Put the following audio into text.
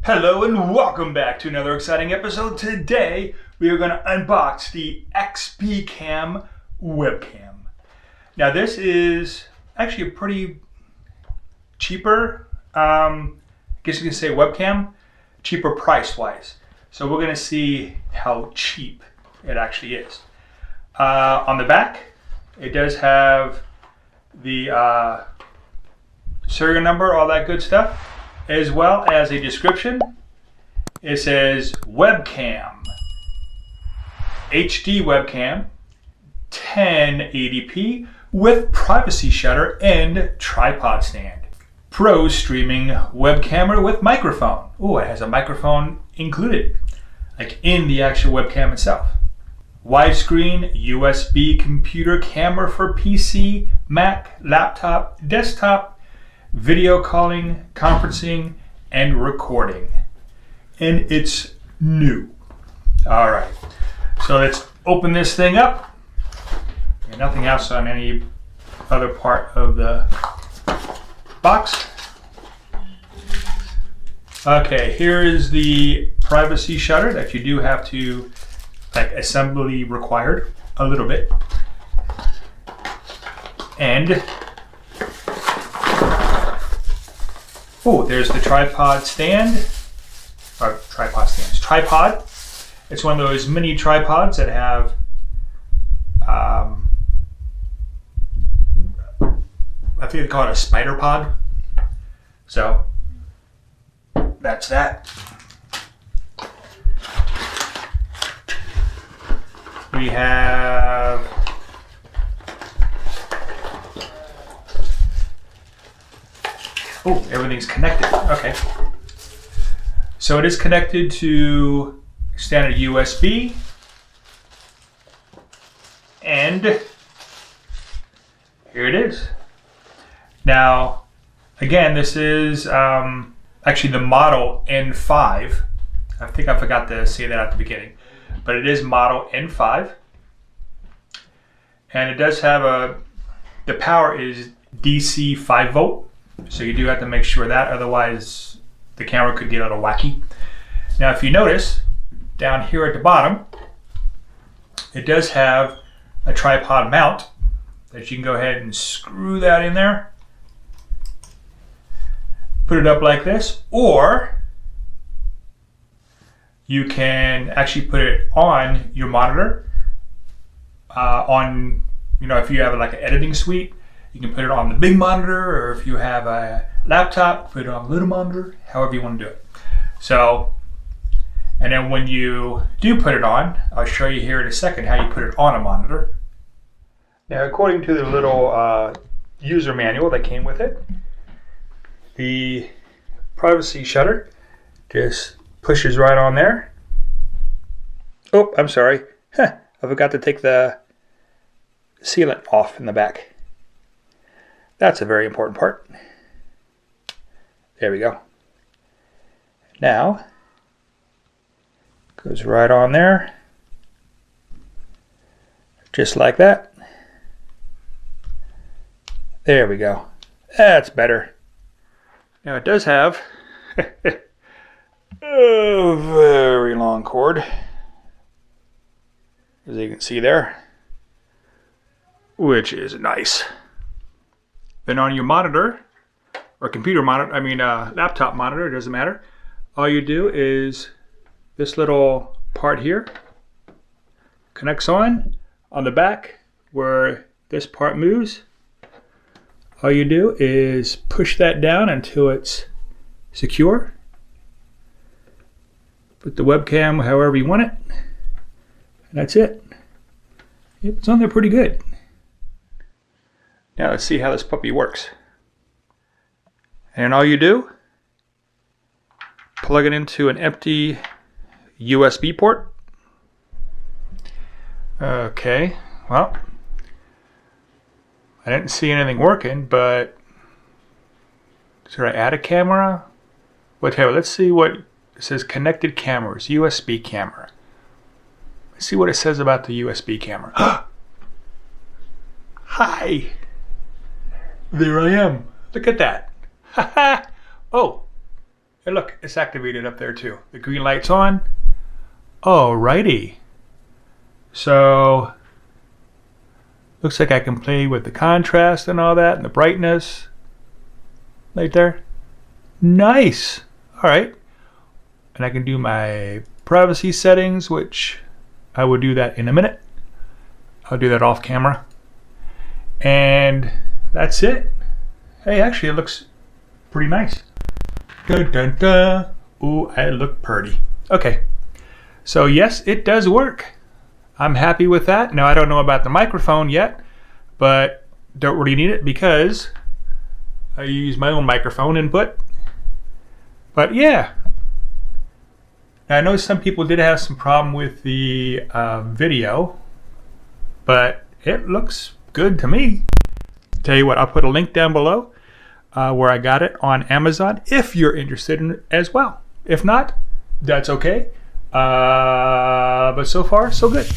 Hello and welcome back to another exciting episode. Today we are going to unbox the XPCam webcam. Now this is actually a pretty cheaper, I guess you can say webcam, cheaper price wise. So we're going to see how cheap it actually is. On the back it does have the serial number, all that good stuff, as well as a description. It says webcam, HD webcam, 1080p with privacy shutter and tripod stand. Pro streaming web camera with microphone. Oh, it has a microphone included, like in the actual webcam itself. Widescreen USB computer camera for PC, Mac, laptop, desktop, video calling, conferencing, and recording. And it's new. All right, so let's open this thing up. And nothing else on any other part of the box. Okay, here is the privacy shutter that you do have to, like, assembly required a little bit. And oh, there's the tripod stand, or tripod. It's one of those mini tripods that have, I think they call it a spider pod. So that's that. We have everything's connected. Okay. So it is connected to standard USB. And here it is. Now, again, this is actually the model N5. I think I forgot to say that at the beginning. But it is model N5. And it does have the power is DC 5 volt. So you do have to make sure that, otherwise the camera could get a little wacky. Now if you notice, down here at the bottom, it does have a tripod mount that you can go ahead and screw that in there. Put it up like this, or you can actually put it on your monitor. If you have like an editing suite, you can put it on the big monitor, or if you have a laptop, put it on a little monitor, however you want to do it. So, and then when you do put it on, I'll show you here in a second how you put it on a monitor. Now, according to the little user manual that came with it, the privacy shutter just pushes right on there. Oh, I'm sorry. I forgot to take the sealant off in the back. That's a very important part. There we go. Now, goes right on there. Just like that. There we go. That's better. Now it does have a very long cord, as you can see there, which is nice. Then on your monitor, or computer monitor, laptop monitor, it doesn't matter. All you do is this little part here connects on the back where this part moves. All you do is push that down until it's secure. Put the webcam however you want it, and that's it. Yep, it's on there pretty good. Now let's see how this puppy works. And all you do, plug it into an empty USB port. Okay, well, I didn't see anything working, but should I add a camera? Whatever, let's see what it says. Connected cameras, USB camera. Let's see what it says about the USB camera. Hi! There I am. Look at that. Oh, Hey, look, it's activated up there too. The green light's on. Alrighty. So, looks like I can play with the contrast and all that and the brightness. Right there. Nice. Alright. And I can do my privacy settings, which I will do that in a minute. I'll do that off camera. And that's it. Hey, actually, it looks pretty nice. Dun, dun, dun. Ooh, I look pretty. Okay. So, yes, it does work. I'm happy with that. Now, I don't know about the microphone yet, but don't really need it because I use my own microphone input. But, yeah. Now, I know some people did have some problem with the video, but it looks good to me. Tell you what, I'll put a link down below where I got it on Amazon if you're interested in it as well. If not, that's okay. But so far, so good.